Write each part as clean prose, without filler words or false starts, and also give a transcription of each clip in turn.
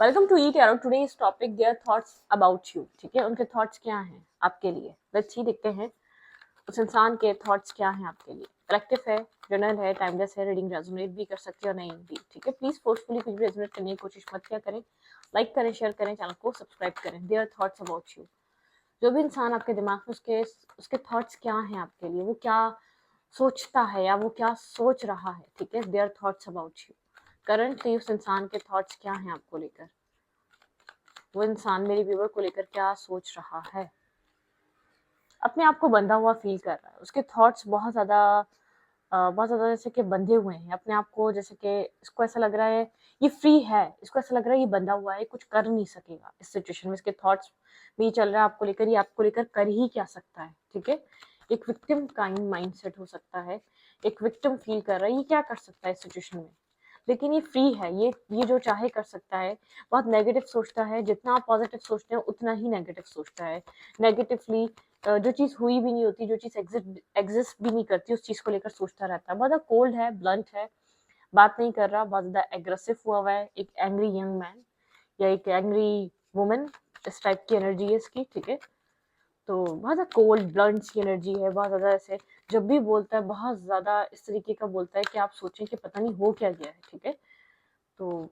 Welcome to eat यारो। Today's topic their thoughts about you. ठीक है, उनके थॉट्स क्या हैं आपके लिए। लेट्स सी, देखते हैं उस इंसान के थॉट्स क्या हैं आपके लिए। कलेक्टिव है, जनरल है, टाइमलेस है, रीडिंग रेजोनेट भी कर सकते हो, नहीं भी। ठीक है, प्लीज फोर्सफुली कुछ भी रेजोनेट करने की कोशिश मत किया करें। लाइक करें, शेयर करें, चैनल को सब्सक्राइब करें। Their thoughts about you. जो भी इंसान आपके दिमाग में, उसके उसके थॉट्स क्या हैं आपके लिए, वो क्या सोचता है या वो क्या सोच रहा है। ठीक है, their thoughts about you. Currently उस इंसान के थॉट्स क्या हैं आपको लेकर, वो इंसान मेरे व्यूवर को लेकर क्या सोच रहा है। अपने आप को बंधा हुआ फील कर रहा है, उसके थॉट्स बहुत ज्यादा जैसे कि बंधे हुए हैं अपने आप को। जैसे कि इसको ऐसा लग रहा है ये फ्री है, इसको ऐसा लग रहा है ये बंधा हुआ है, कुछ कर नहीं सकेगा इस सिचुएशन में। इसके थॉट्स में ये चल रहा है आपको लेकर, ये आपको लेकर कर ही क्या सकता है। ठीक है, एक विक्टिम काइंड माइंडसेट हो सकता है, एक विक्टिम फील कर रहा है ये क्या कर सकता है इस सिचुएशन में। लेकिन ये फ्री है, ये जो चाहे कर सकता है। बहुत नेगेटिव सोचता है, जितना आप पॉजिटिव सोचते हैं उतना ही नेगेटिव सोचता है। नेगेटिवली जो चीज हुई भी नहीं होती, जो चीज एग्जिस्ट भी नहीं करती, उस चीज को लेकर सोचता रहता है। बहुत कोल्ड है, ब्लंट है, बात नहीं कर रहा, बहुत ज्यादा एग्रेसिव हुआ है। एक एंग्री यंग मैन या एक एंग्री वुमन, इस टाइप की एनर्जी है इसकी। ठीक है, तो बहुत ज्यादा कोल्ड ब्लंट सी एनर्जी है। बहुत ज्यादा ऐसे जब भी बोलता है बहुत ज्यादा इस तरीके का बोलता है कि आप सोचें कि पता नहीं हो क्या गया है। ठीक है, तो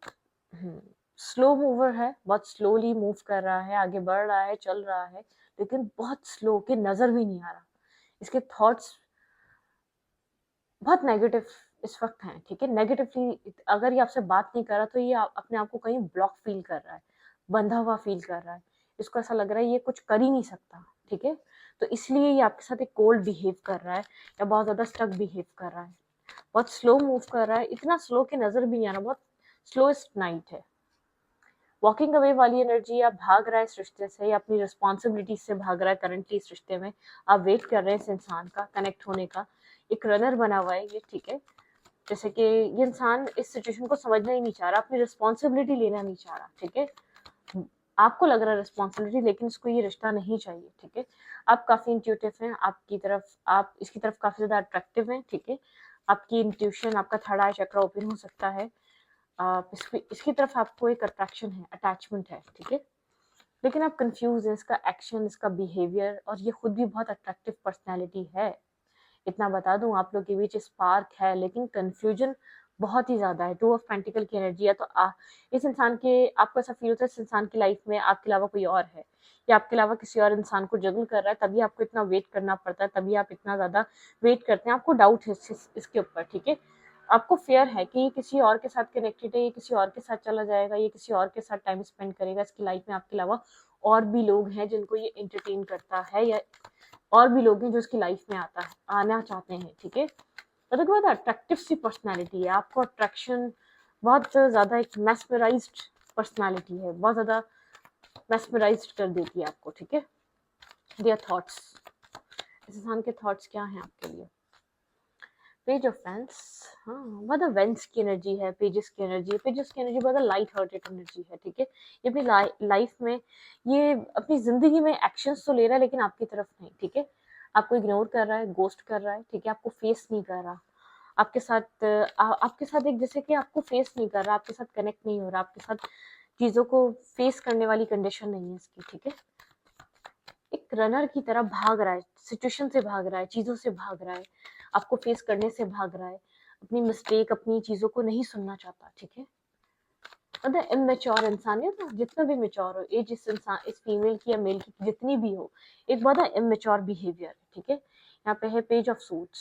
स्लो मूवर है, बहुत स्लोली मूव कर रहा है, आगे बढ़ रहा है, चल रहा है, लेकिन बहुत स्लो, के नजर भी नहीं आ रहा। इसके थॉट्स बहुत नेगेटिव इस वक्त हैं। ठीक है, नेगेटिवली अगर ये आपसे बात नहीं कर रहा तो ये अपने आप को कहीं ब्लॉक फील कर रहा है, बंधा हुआ फील कर रहा है। इसको ऐसा लग रहा है ये कुछ कर ही नहीं सकता। ठीक है, तो इसलिए ये आपके साथ एक कोल्ड बिहेव कर रहा है या बहुत ज्यादा स्टक बिहेव कर रहा है। बहुत स्लो मूव कर रहा है, इतना स्लो के नजर भी नहीं आ रहा, बहुत स्लोएस्ट नाइट है। वॉकिंग अवे वाली एनर्जी, आप भाग रहा है इस रिश्ते से या अपनी रिस्पॉन्सिबिलिटी से भाग रहा है करंटली इस रिश्ते में। आप वेट कर रहे हैं इस इंसान का कनेक्ट होने का, एक रनर बना हुआ है ये। ठीक है, जैसे कि ये इंसान इस सिचुएशन को समझना ही नहीं चाह रहा, अपनी रिस्पॉन्सिबिलिटी लेना नहीं चाह रहा। ठीक है, आपको लग रहा है रिस्पॉन्सिबिलिटी, लेकिन इसको ये रिश्ता नहीं चाहिए। ठीक है, आप काफी इंट्यूटिव हैं, आपकी तरफ, आप इसकी तरफ काफी ज्यादा अट्रैक्टिव हैं। ठीक है, आपकी इंट्यूशन, आपका थर्ड आई चक्र ओपन हो सकता है। आप इसकी तरफ आपको एक अट्रैक्शन है, अटैचमेंट है। ठीक है, लेकिन आप कंफ्यूज हैं, इसका एक्शन, इसका बिहेवियर, और ये खुद भी बहुत अट्रैक्टिव पर्सनैलिटी है। इतना बता दूं, आप लोग के बीच स्पार्क है, लेकिन कंफ्यूजन बहुत ही ज्यादा है। टू ऑफ पेंटिकल की एनर्जी है, तो इस इंसान के, आपको ऐसा फील होता है इस इंसान की लाइफ में आपके अलावा कोई और है, या आपके अलावा किसी और इंसान को जगल कर रहा है, तभी आपको इतना वेट करना पड़ता है, तभी आप इतना ज्यादा वेट करते हैं। आपको डाउट है इसके ऊपर। ठीक है, आपको फेयर है कि ये किसी और के साथ कनेक्टेड है, ये किसी और के साथ चला जाएगा, ये किसी और के साथ टाइम स्पेंड करेगा। इसकी लाइफ में आपके अलावा और भी लोग हैं जिनको ये एंटरटेन करता है, या और भी लोग हैं जो उसकी लाइफ में आना चाहते हैं। ठीक है, मतलब बहुत अट्रैक्टिव सी पर्सनैलिटी है, आपको अट्रैक्शन बहुत ज्यादा, एक मैस्मराइज्ड पर्सनैलिटी है, बहुत ज्यादा मैस्मराइज्ड कर देती है आपको। ठीक है, देयर थॉट्स, इस इंसान के थॉट्स क्या हैं आपके लिए। पेज ऑफ वेंस, हाँ, बहुत वेंस की एनर्जी है, पेजेस की एनर्जी है। पेजेस की एनर्जी बहुत लाइट हार्टेड एनर्जी है। ठीक है, ये अपनी लाइफ में, ये अपनी जिंदगी में एक्शंस तो ले रहा है, लेकिन आपकी तरफ नहीं। ठीक है, आपको इग्नोर कर रहा है, गोस्ट कर रहा है। ठीक है, आपको फेस नहीं कर रहा, आपके साथ एक, जैसे कि आपको फेस नहीं कर रहा, आपके साथ कनेक्ट नहीं हो रहा, आपके साथ चीजों को फेस करने वाली कंडीशन नहीं है इसकी। ठीक है, एक रनर की तरह भाग रहा है, सिचुएशन से भाग रहा है, चीजों से भाग रहा है, आपको फेस करने से भाग रहा है, अपनी मिस्टेक, अपनी चीजों को नहीं सुनना चाहता। ठीक है, मतलब इमेच्योर इंसान है ना, जितना भी मेच्योर हो एज, इस इंसान, इस फीमेल की या मेल की जितनी भी हो, एक बहुत इमेच्योर बिहेवियर है। ठीक है, यहाँ पे है page of suits,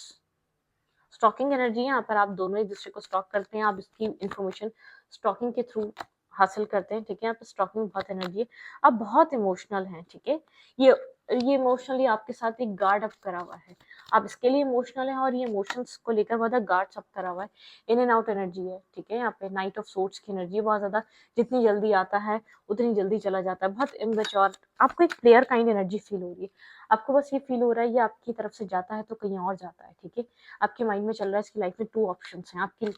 stalking energy है। यहाँ पर आप दोनों एक दूसरे को स्टॉक करते हैं, आप इसकी इंफॉर्मेशन स्टॉकिंग के थ्रू हासिल करते हैं। ठीक है, यहाँ पे स्टॉकिंग बहुत एनर्जी है, आप बहुत इमोशनल हैं। ठीक है, ये ये इमोशनली आपके साथ एक गार्ड अप करा हुआ है, आप इसके लिए इमोशनल हैं, और ये इमोशंस को लेकर बहुत गार्ड अप करा हुआ है। इन एंड आउट एनर्जी है। ठीक है, यहाँ पे नाइट ऑफ सोर्ट्स की एनर्जी बहुत ज्यादा, जितनी जल्दी आता है उतनी जल्दी चला जाता है, बहुत इमेच्योर। आपको एक प्लेयर काइंड एनर्जी फील हो रही है, आपको बस ये फील हो रहा है ये आपकी तरफ से जाता है तो कहीं और जाता है। ठीक है, आपके माइंड में चल रहा है इसकी लाइफ में 2 ऑप्शंस हैं, आपकी,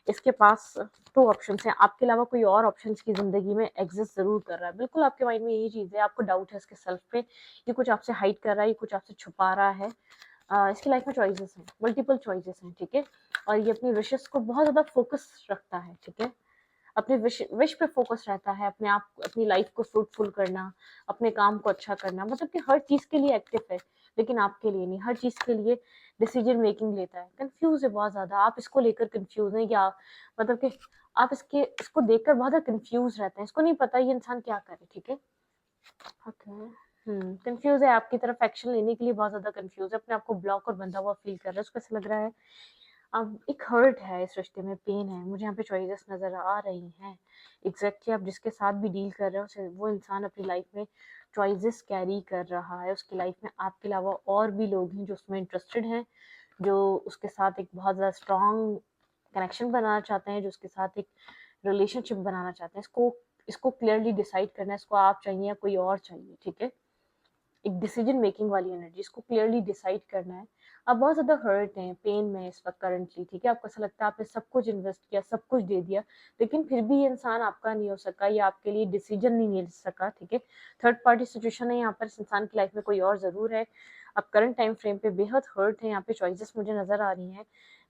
इसके पास 2 ऑप्शंस हैं, आपके अलावा कोई और ऑप्शंस की जिंदगी में एग्जिस्ट जरूर कर रहा है। बिल्कुल आपके माइंड में यही चीज है, आपको डाउट है इसके सेल्फ पे, ये कुछ आपसे हाइड कर रहा है, ये कुछ आपसे छुपा रहा है। इसकी लाइफ में चॉइसेस हैं, मल्टीपल चॉइसेस हैं। ठीक है, और ये अपनी विशेस को बहुत ज्यादा फोकस रखता है। ठीक है, अपने विश पे फोकस रहता है, अपने आप अपनी लाइफ को फ्रूटफुल करना, अपने काम को अच्छा करना, मतलब कि हर चीज के लिए एक्टिव है, लेकिन आपके लिए नहीं, हर चीज के लिए डिसीजन मेकिंग लेता है। कंफ्यूज है बहुत ज्यादा, आप इसको लेकर कंफ्यूज है या मतलब कि आप इसको देखकर बहुत ज्यादा कंफ्यूज रहते हैं, इसको नहीं पता ये इंसान क्या करे। ठीक है, ओके, कंफ्यूज है, आपकी तरफ एक्शन लेने के लिए बहुत ज्यादा कंफ्यूज है, अपने आप को ब्लॉक और बंधा हुआ फील कर रहा है, उसको ऐसा लग रहा है अब एक हर्ट है इस रिश्ते में, पेन है, मुझे यहाँ पे चॉइसेस नजर आ रही हैं। एग्जैक्टली आप जिसके साथ भी डील कर रहे हो वो इंसान अपनी लाइफ में चॉइसेस कैरी कर रहा है, उसकी लाइफ में आपके अलावा और भी लोग हैं जो उसमें इंटरेस्टेड हैं, जो उसके साथ एक बहुत ज़्यादा स्ट्रॉन्ग कनेक्शन बनाना चाहते हैं, जो उसके साथ एक रिलेशनशिप बनाना चाहते हैं। इसको इसको क्लियरली डिसाइड करना है, इसको आप चाहिए या कोई और चाहिए। ठीक है, एक डिसीजन मेकिंग वाली एनर्जी, इसको क्लियरली डिसाइड करना है। आप बहुत ज्यादा हर्ट हैं, पेन में इस वक्त करंटली। ठीक है, आपको ऐसा लगता है आपने सब कुछ इन्वेस्ट किया, सब कुछ दे दिया, लेकिन फिर भी ये इंसान आपका नहीं हो सका या आपके लिए डिसीजन नहीं ले सका। ठीक है, थर्ड पार्टी सिचुएशन है यहाँ पर, इस इंसान की लाइफ में कोई और जरूर है। आप करंट टाइम फ्रेम पे बेहद हर्ट है, यहाँ पे चॉइसेस मुझे नजर आ रही हैं,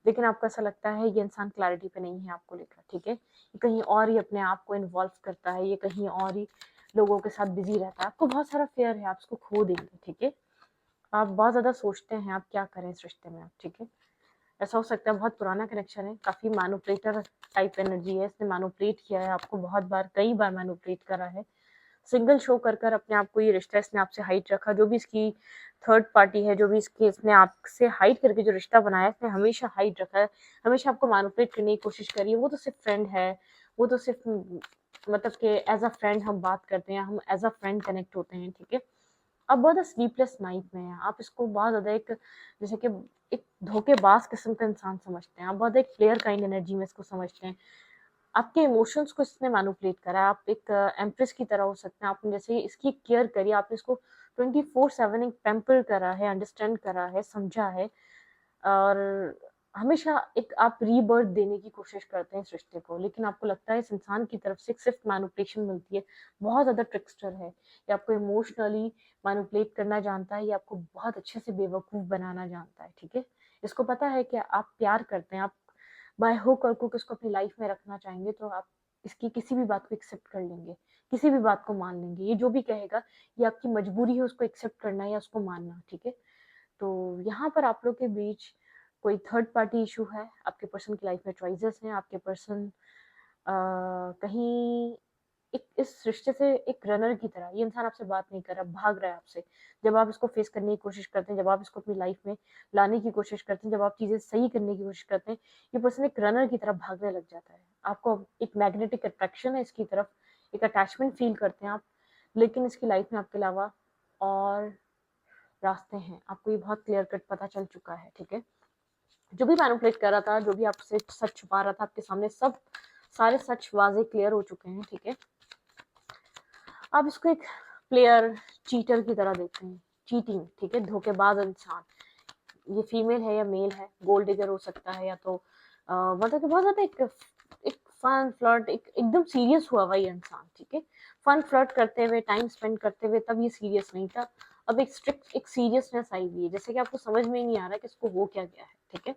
लेकिन आपको ऐसा लगता है ये इंसान क्लैरिटी पे नहीं है आपको लेकर। ठीक है, ये कहीं और ही अपने आप को इन्वॉल्व करता है, ये कहीं और ही लोगों के साथ बिजी रहता है, आपको बहुत सारा फेयर है, आप इसको खो देंगे। ठीक है, आप बहुत ज्यादा सोचते हैं आप क्या करें इस रिश्ते में आप। ठीक है, ऐसा हो सकता है बहुत पुराना कनेक्शन है, काफी मैनिपुलेटर टाइप एनर्जी है, इसने मैनिपुलेट किया है आपको बहुत बार, कई बार मैनिपुलेट करा है, सिंगल शो कर कर अपने आप को ये रिश्ता इसने आपसे हाइड रखा। जो भी इसकी थर्ड पार्टी है, जो भी इसने आपसे हाइड करके जो रिश्ता बनाया, इसने हमेशा हाइड रखा है, हमेशा आपको मैनिपुलेट करने की कोशिश करी है। वो तो सिर्फ फ्रेंड है, वो तो सिर्फ मतलब कि एज अ फ्रेंड हम बात करते हैं, हम एज अ फ्रेंड कनेक्ट होते हैं। ठीक है, आप बहुत स्लीपलेस नाइट में हैं, आप इसको बहुत ज्यादा एक जैसे कि एक धोखेबाज किस्म का इंसान समझते हैं, आप बहुत एक प्लेयर काइंड एनर्जी में इसको समझते हैं। आपके इमोशंस को इसने मैनिपुलेट करा है, आप एक एम्प्रेस की तरह हो सकते हैं, आपने जैसे इसकी केयर करी, आपने इसको 24/7 एक पैम्पर करा है, अंडरस्टैंड करा है, समझा है, और हमेशा एक आप रीबर्थ देने की कोशिश करते हैं इस रिश्ते को, लेकिन आपको लगता है इस इंसान की तरफ से सिर्फ मैनिपुलेशन मिलती है, बहुत ज्यादा ट्रिक्स्टर है, ये आपको इमोशनली मैनिपुलेट करना जानता है, ये आपको बहुत अच्छे से बेवकूफ बनाना जानता है। ठीक है, इसको पता है कि आप प्यार करते हैं, आप बाय हुक और क्रुक इसको अपनी लाइफ में रखना चाहेंगे, तो आप इसकी किसी भी बात को एक्सेप्ट कर लेंगे, किसी भी बात को मान लेंगे, ये जो भी कहेगा ये आपकी मजबूरी है उसको एक्सेप्ट करना या उसको मानना। ठीक है, तो यहाँ पर आप लोग के बीच कोई थर्ड पार्टी इशू है, आपके पर्सन की लाइफ में चॉइसेस हैं, आपके पर्सन कहीं एक इस रिश्ते से एक रनर की तरह, ये इंसान आपसे बात नहीं कर रहा, भाग रहा है आपसे। जब आप इसको फेस करने की कोशिश करते हैं, जब आप इसको अपनी लाइफ में लाने की कोशिश करते हैं, जब आप चीजें सही करने की कोशिश करते हैं, ये पर्सन एक रनर की तरफ भागने लग जाता है। आपको एक मैग्नेटिक अट्रैक्शन है इसकी तरफ, एक अटैचमेंट फील करते हैं आप, लेकिन इसकी लाइफ में आपके अलावा और रास्ते हैं, आपको ये बहुत क्लियर कट पता चल चुका है। ठीक है, जो भी मैनिपुलेट कर रहा था, जो भी आपसे सच छुपा रहा था, आपके सामने सब सारे सच वाजे क्लियर हो चुके हैं। ठीक है, आप इसको एक प्लेयर चीटर की तरह देखते हैं, चीटिंग। ठीक है, धोखेबाज इंसान, ये फीमेल है या मेल है, गोल्ड डिगर हो सकता है, या तो मतलब कि बहुत ज्यादा एक फन फ्लर्ट, एकदम सीरियस हुआ हुआ ये इंसान। ठीक है, फन फ्लर्ट करते हुए, टाइम स्पेंड करते हुए, तब ये सीरियस नहीं था, अब एक स्ट्रिक्ट एक सीरियसनेस आई हुई है, जैसे कि आपको समझ में ही नहीं आ रहा कि इसको हो क्या गया है। ठीक है,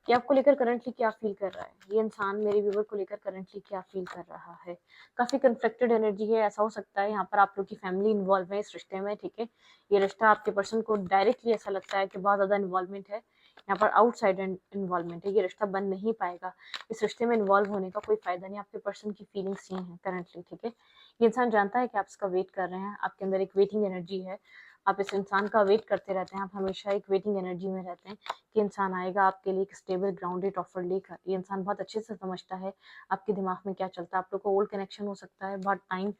कि आपको लेकर करंटली क्या फील कर रहा है ये इंसान, मेरे व्यूवर को लेकर करंटली क्या फील कर रहा है। काफी कंफ्लिक्टेड एनर्जी है, ऐसा हो सकता है यहाँ पर आप लोग की फैमिली इन्वॉल्व है इस रिश्ते में। ठीक है, ये रिश्ता आपके पर्सन को डायरेक्टली ऐसा लगता है कि बहुत ज्यादा इन्वॉल्वमेंट है, यहाँ पर आउटसाइड इन्वॉल्वमेंट है, ये रिश्ता बंद नहीं पाएगा, इस रिश्ते में इन्वॉल्व होने का कोई फायदा नहीं, आपके पर्सन की फीलिंग्स ये हैं करंटली। ठीक है, ये इंसान जानता है कि आप इसका वेट कर रहे हैं, आपके अंदर एक वेटिंग एनर्जी है, आप इस इंसान का वेट करते रहते हैं, आप हमेशा एक वेटिंग एनर्जी में रहते हैं कि इंसान आएगा आपके लिए एक स्टेबल ग्राउंडेड ऑफर लेकर। ये इंसान बहुत अच्छे से समझता है आपके दिमाग में क्या चलता है, आप लोग को ओल्ड कनेक्शन हो सकता है, बहुत टाइम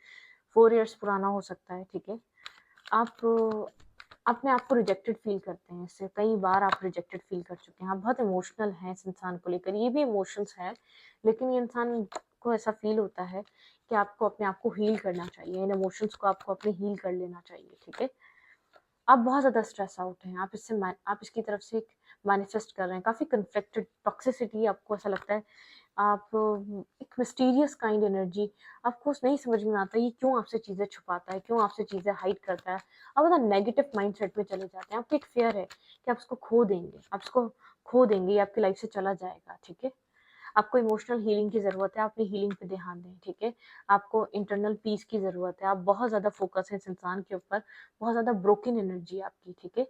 4 years पुराना हो सकता है। ठीक है, आप अपने आप को रिजेक्टेड फील करते हैं, इससे कई बार आप रिजेक्टेड फील कर चुके हैं, आप बहुत इमोशनल हैं इस इंसान को लेकर, ये भी इमोशंस है, लेकिन ये इंसान को ऐसा फील होता है कि आपको अपने आप को हील करना चाहिए, इन इमोशंस को आपको अपने हील कर लेना चाहिए। ठीक है, आप बहुत ज़्यादा स्ट्रेस आउट हैं, आप इसकी तरफ से एक मैनिफेस्ट कर रहे हैं, काफ़ी कन्फ्लिक्टेड टॉक्सिसिटी, आपको ऐसा लगता है आप एक मिस्टीरियस काइंड एनर्जी, आपको नहीं समझ में आता ये क्यों आपसे चीज़ें छुपाता है, क्यों आपसे चीज़ें हाइड करता है, आप बड़ा नेगेटिव माइंडसेट में चले जाते हैं, आपको एक फेयर है कि आप इसको खो देंगे, आप इसको खो देंगे, ये आपकी लाइफ से चला जाएगा। ठीक है, आपको इमोशनल हीलिंग की ज़रूरत है, अपनी हीलिंग पे ध्यान दें, ठीक है? आपको इंटरनल पीस की ज़रूरत है, आप बहुत ज़्यादा फ़ोकस है इस इंसान के ऊपर, बहुत ज़्यादा ब्रोकन एनर्जी है आपकी, ठीक है?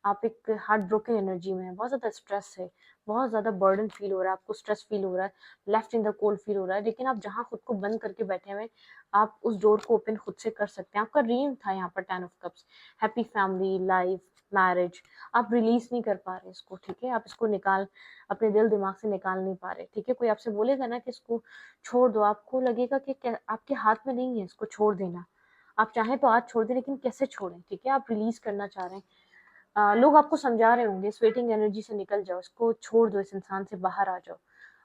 आप एक हार्ट ब्रोकन एनर्जी में हैं, बहुत ज़्यादा स्ट्रेस है, बहुत ज़्यादा बर्डन फ़ील हो रहा है, आपको स्ट्रेस फ़ील हो रहा है, left in the cold feel हो रहा है, लेकिन आप जहाँ खुद को बंद करके बैठे हुए हैं, आप उस डोर को ओपन खुद से कर सकते हैं। आपका ड्रीम था यहाँ पर 10 of cups, happy family, life, marriage, आप रिलीज़ नहीं कर पा रहे इसको, ठीक है? आप इसको अपने दिल दिमाग से निकाल नहीं पा रहे, ठीक है? कोई आपसे बोलेगा ना कि इसको छोड़ दो, आपको लगेगा कि आपके हाथ में नहीं है इसको छोड़ देना। आप चाहें तो आज छोड़ दें, लेकिन कैसे छोड़ें, ठीक है? आप रिलीज़ करना चाह रहे हैं। लोग आपको समझा रहे होंगे, इस वेटिंग एनर्जी से निकल जाओ, इसको छोड़ दो, इस इंसान से बाहर आ जाओ।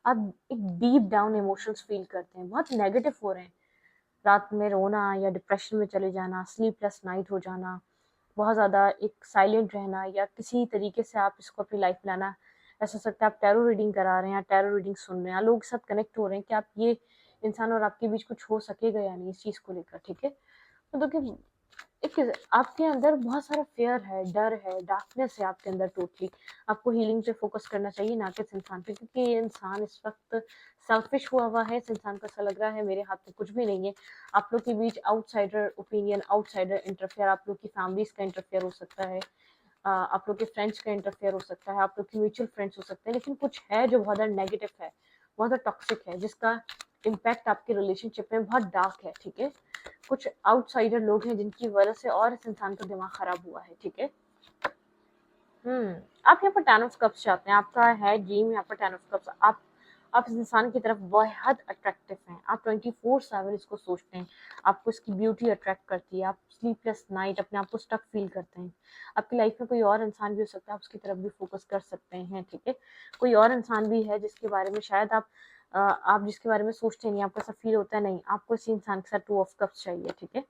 आप एक डीप डाउन इमोशंस फील करते हैं, बहुत नेगेटिव हो रहे हैं। रात में रोना या डिप्रेशन में चले जाना, स्लीपलेस नाइट हो जाना, बहुत ज़्यादा एक साइलेंट रहना, या किसी तरीके से आप इसको अपनी लाइफ में लाना। ऐसा हो सकता है आप टैरो रीडिंग करा रहे हैं या टैरो रीडिंग सुन रहे हैं, लोग के साथ कनेक्ट हो रहे हैं कि आप ये इंसान और आपके बीच कुछ हो सकेगा या नहीं, इस चीज़ को लेकर, ठीक है? तो देखिए, एक आपके अंदर बहुत सारा फ़ियर है, डर है, डार्कनेस है आपके अंदर टोटली। आपको हीलिंग पे फ़ोकस करना चाहिए, ना कि इस इंसान पे, क्योंकि ये इंसान इस वक़्त सेल्फ़िश हुआ हुआ है। इस इंसान को ऐसा लग रहा है मेरे हाथ में कुछ भी नहीं है। आप लोग के बीच आउटसाइडर ओपिनियन, आउटसाइडर इंटरफेयर, आप लोग की फैमिलीज़ का इंटरफेयर हो सकता है। आप लोग के फ्रेंड्स का इंटरफेयर हो सकता है, आप लोग के म्यूचुअल फ्रेंड्स हो सकते हैं, लेकिन कुछ है जो बहुत ज़्यादा नेगेटिव है, बहुत ज़्यादा टॉक्सिक है, जिसका इम्पैक्ट आपके रिलेशनशिप में बहुत डार्क है, ठीक है? कुछ आउटसाइडर लोग हैं जिनकी वजह से और इस इंसान का दिमाग खराब हुआ है, ठीक है? आप यहाँ पर 10 ऑफ कप्स चाहते हैं, आपका है ड्रीम यहाँ पर 10 ऑफ कप्स। आप इस इंसान की तरफ बेहद अट्रैक्टिव हैं, आप 24/7 इसको सोचते हैं, आपको इसकी ब्यूटी अट्रैक्ट करती है, आप स्लीपलेस नाइट अपने आप को स्टक फील करते हैं। आपकी लाइफ में कोई और इंसान भी हो सकता है, आप उसकी तरफ भी फोकस कर सकते हैं, ठीक है? कोई और इंसान भी है जिसके बारे में शायद आप जिसके बारे में सोचते नहीं, आपको ऐसा फील होता है, नहीं, आपको इसी इंसान के साथ 2 ऑफ कप्स चाहिए, ठीक है?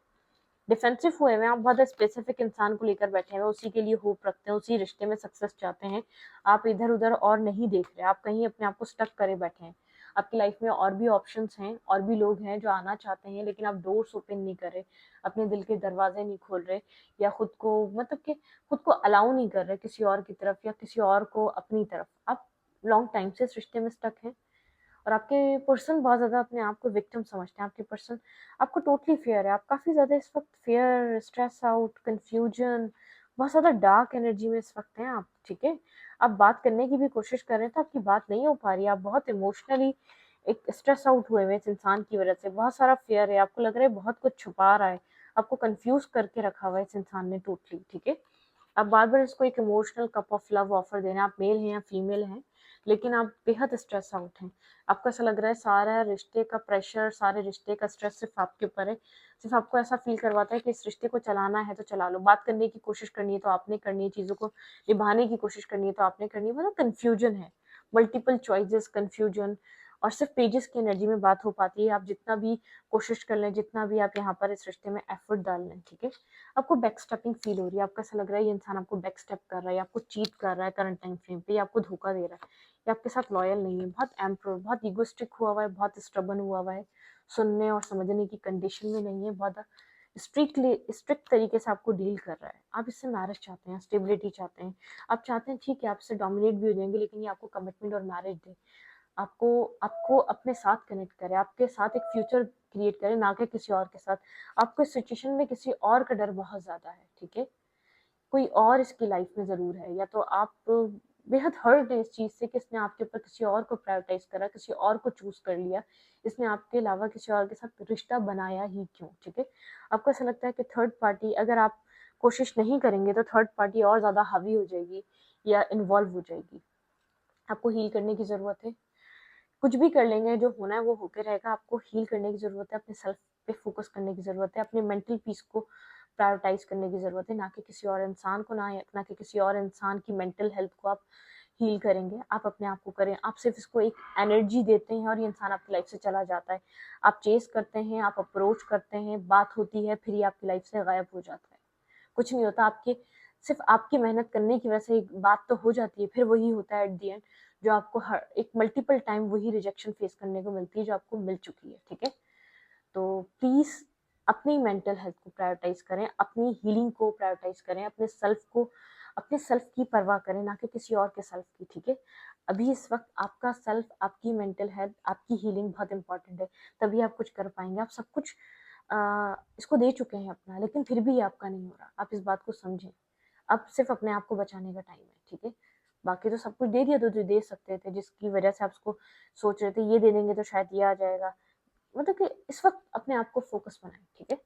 डिफेंसिव हुए हुए हैं, आप बहुत स्पेसिफिक इंसान को लेकर बैठे हैं, उसी के लिए होप रखते हैं, उसी रिश्ते में सक्सेस चाहते हैं। आप इधर उधर और नहीं देख रहे, आप कहीं अपने आप को स्टक करे बैठे हैं। आपकी लाइफ में और भी ऑप्शंस हैं, और भी लोग हैं जो आना चाहते हैं, लेकिन आप डोर्स ओपन नहीं कर रहे, अपने दिल के दरवाजे नहीं खोल रहे, या खुद को मतलब कि खुद को अलाउ नहीं कर रहे किसी और की तरफ या किसी और को अपनी तरफ। आप लॉन्ग टाइम से इस रिश्ते में स्टक हैं, और आपके पर्सन बहुत ज़्यादा अपने आप को विक्टिम समझते हैं। आपके पर्सन आपको टोटली फ़ियर है, आप काफ़ी ज़्यादा इस वक़्त फ़ियर, स्ट्रेस आउट, कन्फ्यूजन, बहुत ज़्यादा डार्क एनर्जी में इस वक़्त हैं आप, ठीक है? आप बात करने की भी कोशिश कर रहे हैं, तो आपकी बात नहीं हो पा रही है, आप बहुत इमोशनली एक स्ट्रेस आउट हुए हुए हैं इस इंसान की वज़ह से, बहुत सारा फ़ियर है, आपको लग रहा है बहुत कुछ छुपा रहा है, आपको कन्फ्यूज़ करके रखा हुआ है इस इंसान ने टोटली, ठीक है? आप बार-बार इसको एक emotional cup of love offer दे रहे हैं, आप मेल हैं या फीमेल हैं, लेकिन आप बेहद स्ट्रेस आउट हैं। आपको ऐसा लग रहा है सारा रिश्ते का प्रेशर, सारे रिश्ते का स्ट्रेस सिर्फ़ आपके ऊपर है। सिर्फ़ आपको ऐसा फ़ील करवाता है कि इस रिश्ते को चलाना है तो चला लो, बात करने की कोशिश करनी है तो आपने करनी है, चीज़ों को निभाने की कोशिश करनी है तो आपने करनी है, मतलब कन्फ्यूजन है। मल्टीपल चॉइसेस, कन्फ्यूजन, और सिर्फ़ पेजेस की एनर्जी में बात हो पाती है। आप जितना भी कोशिश कर लें, जितना भी आप यहाँ पर इस रिश्ते में एफ़र्ट डाल लें, ठीक है? आपको बैकस्टेपिंग फ़ील हो रही है, आपको ऐसा लग रहा है ये इंसान आपको बैकस्टेप कर रहा है, या आपको चीट कर रहा है करंट टाइम फ्रेम पे, या आपको धोखा दे रहा है, या आपके साथ लॉयल नहीं है, बहुत एम्परर, बहुत इगोइस्टिक हुआ हुआ है, बहुत स्टबर्न हुआ हुआ है, सुनने और समझने की कंडीशन में नहीं है, बहुत स्ट्रिक्ट तरीके से आपको डील कर रहा है। आप इससे मैरिज चाहते हैं, स्टेबिलिटी चाहते हैं, आप चाहते हैं ठीक है आप इससे डोमिनेट भी हो जाएँगे, लेकिन ये आपको कमिटमेंट और मैरिज दे। आपको आपको अपने साथ कनेक्ट करे, आपके साथ एक फ्यूचर क्रिएट करे, ना कि किसी और के साथ। आपको इस सिचुएशन में किसी और का डर बहुत ज़्यादा है, ठीक है? कोई और इसकी लाइफ में ज़रूर है, या तो आप बेहद हर्ट हैं इस चीज़ से कि इसने आपके ऊपर किसी और को प्रायोरिटाइज़ करा, किसी और को चूज़ कर लिया। इसने आपके अलावा किसी और के साथ रिश्ता बनाया ही क्यों, ठीक है? आपको ऐसा लगता है कि थर्ड पार्टी, अगर आप कोशिश नहीं करेंगे तो थर्ड पार्टी और ज़्यादा हावी हो जाएगी या इन्वॉल्व हो जाएगी। आपको हील करने की ज़रूरत है। कुछ भी कर लेंगे, जो होना है वो होके रहेगा। आपको हील करने की ज़रूरत है, अपने सेल्फ पे फ़ोकस करने की ज़रूरत है, अपने मेंटल पीस को प्रायोरिटाइज़ करने की ज़रूरत है, ना कि किसी और इंसान को, ना कि किसी और इंसान की मेंटल हेल्थ को आप हील करेंगे। आप अपने आप को करें, आप सिर्फ़ इसको एक एनर्जी देते हैं और ये इंसान आपकी लाइफ़ से चला जाता है। आप चेज़ करते हैं, आप अप्रोच करते हैं, बात होती है, फिर ये आपकी लाइफ़ से गायब हो जाता है। कुछ नहीं होता, आपके सिर्फ़ आपकी मेहनत करने की वजह से एक बात तो हो जाती है, फिर वही होता है एट द एंड, जो आपको हर एक मल्टीपल टाइम वही रिजेक्शन फेस करने को मिलती है जो आपको मिल चुकी है, ठीक है? तो प्लीज़ अपनी मेंटल हेल्थ को प्रायोरिटाइज़ करें, अपनी हीलिंग को प्रायोरिटाइज़ करें, अपने सेल्फ को, अपने सेल्फ की परवाह करें, ना कि किसी और के सेल्फ की, ठीक है। अभी इस वक्त आपका सेल्फ, आपकी मेंटल हेल्थ, आपकी हीलिंग बहुत इंपॉर्टेंट है, तभी आप कुछ कर पाएंगे। आप सब कुछ इसको दे चुके हैं अपना, लेकिन फिर भी आपका नहीं हो रहा। आप इस बात को समझें, अब सिर्फ अपने आप को बचाने का टाइम है, ठीक है। बाकी तो सब कुछ दे दिया तो जो दे सकते थे, जिसकी वजह से आप उसको सोच रहे थे ये दे देंगे तो शायद ये आ जाएगा। मतलब कि इस वक्त अपने आप को फोकस बनाएं, ठीक है।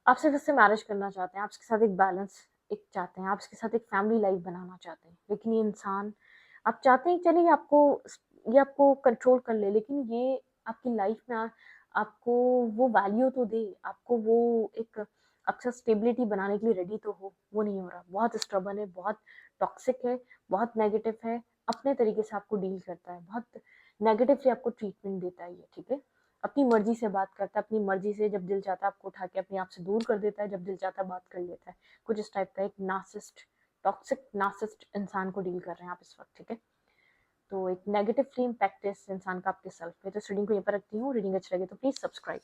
आप सिर्फ इससे मैरिज करना चाहते हैं, आप इसके साथ एक बैलेंस एक चाहते हैं, आप इसके साथ एक फैमिली लाइफ बनाना चाहते हैं, लेकिन ये इंसान, आप चाहते हैं चलिए ये आपको कंट्रोल कर ले, लेकिन ये आपकी लाइफ में आपको वो वैल्यू तो दे, आपको वो एक अक्सर स्टेबिलिटी बनाने के लिए रेडी तो हो, वो नहीं हो रहा। बहुत स्ट्रबन है, बहुत टॉक्सिक है, बहुत नेगेटिव है, अपने तरीके से आपको डील करता है, बहुत नेगेटिवली आपको ट्रीटमेंट देता है ये, ठीक है। अपनी मर्जी से बात करता है, अपनी मर्जी से जब दिल चाहता है आपको उठा के अपने आप से दूर कर देता है, जब दिल चाहता है बात कर लेता है। कुछ इस टाइप का एक नार्सिस्ट, टॉक्सिक नार्सिस्ट इंसान को डील कर रहे हैं आप इस वक्त, ठीक है। तो एक नेगेटिवली इम्पैक्ट है इस इंसान का आपके सेल्फ पे। तो इस रीडिंग को यहीं पर रखती हूँ। रीडिंग अच्छी लगे तो प्लीज सब्सक्राइब।